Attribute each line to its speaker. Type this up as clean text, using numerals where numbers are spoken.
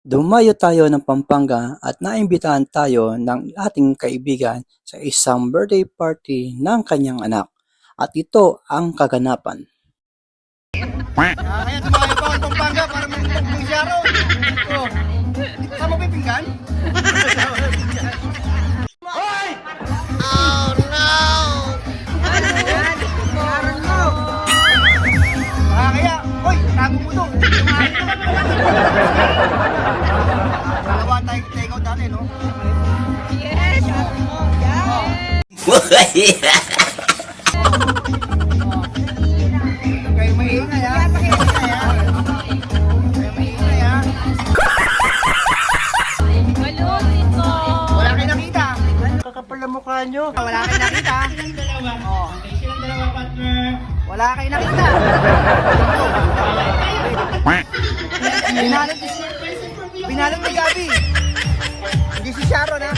Speaker 1: Dumayo tayo ng Pampanga at naimbitahan tayo ng ating kaibigan sa isang birthday party ng kanyang anak. At ito ang kaganapan.
Speaker 2: Kaya tumayo pa ako Pampanga para mag-masyaro. Oh. Saan mo pipinggan? Hoy! Oh no! Kaya, hoy, tago mo to. Dalawa tayo take out dati, no?
Speaker 3: Yes!
Speaker 2: Kayo maingay, ha? Kayo maingay, ha?
Speaker 3: Malulit ko!
Speaker 2: Wala kayo nakita. Kakapal na mukha nyo. Wala kayo nakita. Oh. Wala kayo nakita. Binalot ni Gabi. Hindi si Sharon, ha?